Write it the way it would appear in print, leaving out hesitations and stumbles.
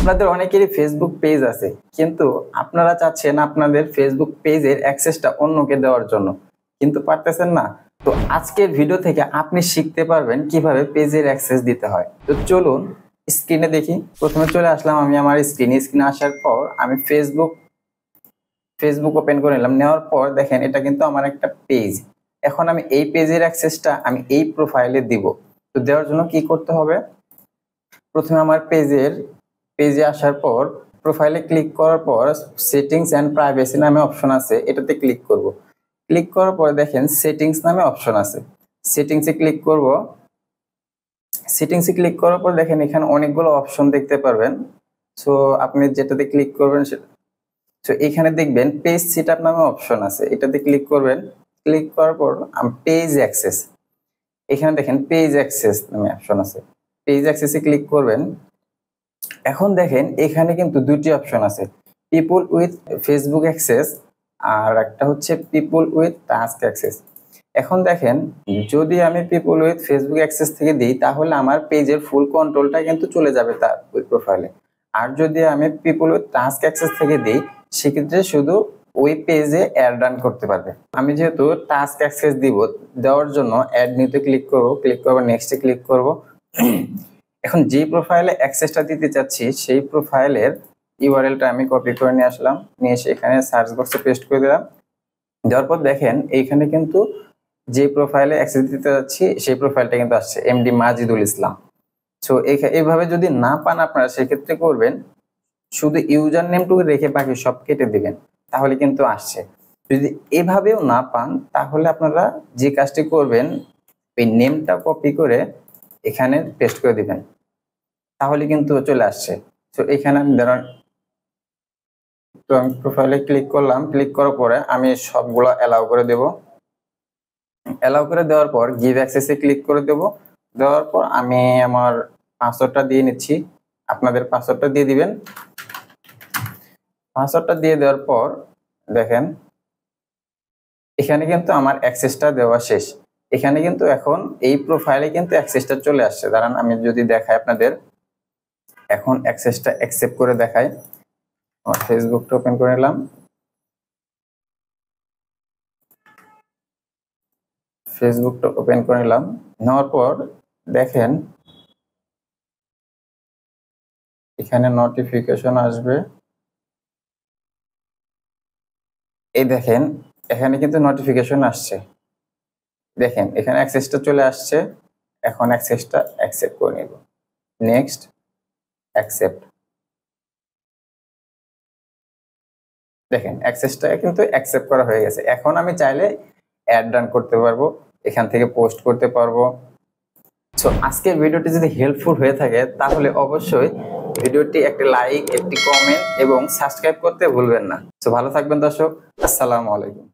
আপনাদের অনেকেরই Facebook page আছে, কিন্তু আপনারা চাচ্ছেন আপনাদের ফেসবুক পেজের অ্যাক্সেসটা অন্যকে দেওয়ার জন্য, কিন্তু পারতেছেন না। তো আজকের ভিডিও থেকে আপনি শিখতে পারবেন কিভাবে পেজের অ্যাক্সেস দিতে হয়। তো চলুন স্ক্রিনে দেখি। প্রথমে চলে আসলাম আমি আমার স্ক্রিনে আসার পর আমি ফেসবুক ওপেন করে নিলাম। নেওয়ার পর দেখেন এটা কিন্তু আমার একটা পেজ। এখন আমি এই পেজের অ্যাক্সেসটা আমি এই প্রোফাইলে দিব। তো দেওয়ার জন্য কি করতে হবে, প্রথমে আমার পেজে আসার পর প্রোফাইলে ক্লিক করার পর সেটিংস এন্ড প্রাইভেসি নামে অপশন আছে, এটাতে ক্লিক করব। ক্লিক করার পর দেখেন সেটিংস নামে অপশন আছে, সেটিংসে ক্লিক করব। সেটিংসে ক্লিক করার পর দেখেন এখানে অনেকগুলো অপশন দেখতে পারবেন। সো আপনি যেটাতে ক্লিক করবেন সেটা, তো এখানে দেখবেন পেজ সেটআপ নামে অপশন আছে, এটাতে ক্লিক করবেন। ক্লিক করার পর পেজ অ্যাক্সেস, এখানে দেখেন পেজ অ্যাক্সেস নামে অপশন আছে, পেজ অ্যাক্সেসে ক্লিক করবেন। এখন দেখেন এখানে কিন্তু দুটি অপশন আছে, পিপল উইথ ফেসবুক অ্যাক্সেস আর একটা হচ্ছে পিপল উইথ টাস্ক অ্যাক্সেস। এখন দেখেন যদি আমি পিপল উইথ ফেসবুক অ্যাক্সেস থেকে দিই তাহলে আমার পেজের ফুল কন্ট্রোলটা কিন্তু চলে যাবে তার ওই প্রোফাইলে। আর যদি আমি পিপল উইথ টাস্ক অ্যাক্সেস থেকে দিই সেক্ষেত্রে শুধু ওই পেজে অ্যাড রান করতে পারবে। আমি যেহেতু টাস্ক অ্যাক্সেস দিব, দেওয়ার জন্য অ্যাড নিতে ক্লিক করব, ক্লিক করব নেক্সটে ক্লিক করব। এখন যে প্রোফাইলে অ্যাক্সেসটা দিতে চাচ্ছি সেই প্রোফাইলের ইউআরএলটা আমি কপি করে নিয়ে আসলাম, নিয়ে এসে এখানে সার্চ বক্সে পেস্ট করে দিলাম। দেওয়ার পর দেখেন এইখানে কিন্তু যে প্রোফাইলে অ্যাক্সেস দিতে যাচ্ছি সেই প্রোফাইলটা কিন্তু আসছে, এমডি মাজিদুল ইসলাম। সো এইভাবে যদি না পান আপনারা সেক্ষেত্রে করবেন শুধু ইউজার নেমটুকু রেখে বাকি সব কেটে দিবেন, তাহলে কিন্তু আসছে। যদি এভাবেও না পান তাহলে আপনারা যে কাজটি করবেন এই নেমটা কপি করে এখানে পেস্ট করে দিবেন, তাহলে কিন্তু চলে আসছে। তো এখানে আমি ধরেন তো আমি প্রোফাইলে ক্লিক করলাম, ক্লিক করার পরে আমি সবগুলো অ্যালাউ করে দেব। অ্যালাউ করে দেওয়ার পর গিভ অ্যাক্সেসে ক্লিক করে দেব। দেওয়ার পর আমি আমার পাসওয়ার্ডটা দিয়ে নিচ্ছি, আপনাদের পাসওয়ার্ডটা দিয়ে দিবেন। পাসওয়ার্ডটা দিয়ে দেওয়ার পর দেখেন এখানে কিন্তু আমার অ্যাক্সেসটা দেওয়া শেষ। এখানে কিন্তু এখন এই প্রোফাইলে কিন্তু অ্যাক্সেসটা চলে আসছে। দাঁড়ান আমি যদি দেখাই আপনাদের, এখন অ্যাক্সেসটা অ্যাকসেপ্ট করে দেখাই। আমার ফেসবুকটা ওপেন করে নিলাম, ফেসবুকটা ওপেন করে নিলাম। নেওয়ার পর দেখেন এখানে নোটিফিকেশন আসবে, এই দেখেন এখানে কিন্তু নোটিফিকেশন আসছে। দেখেন এখানে অ্যাক্সেসটা চলে আসছে, এখন অ্যাক্সেসটা অ্যাকসেপ্ট করে নিব। Next, accept. দেখেন অ্যাক্সেসটা কিন্তু অ্যাকসেপ্ট করা হয়ে গেছে। এখন আমি চাইলে অ্যাড রান করতে পারবো, এখান থেকে পোস্ট করতে পারবো। সো আজকের ভিডিওটি যদি হেল্পফুল হয়ে থাকে তাহলে অবশ্যই ভিডিওটি একটি লাইক, একটি কমেন্ট এবং সাবস্ক্রাইব করতে ভুলবেন না। সো ভালো থাকবেন দর্শক, আসসালামু আলাইকুম।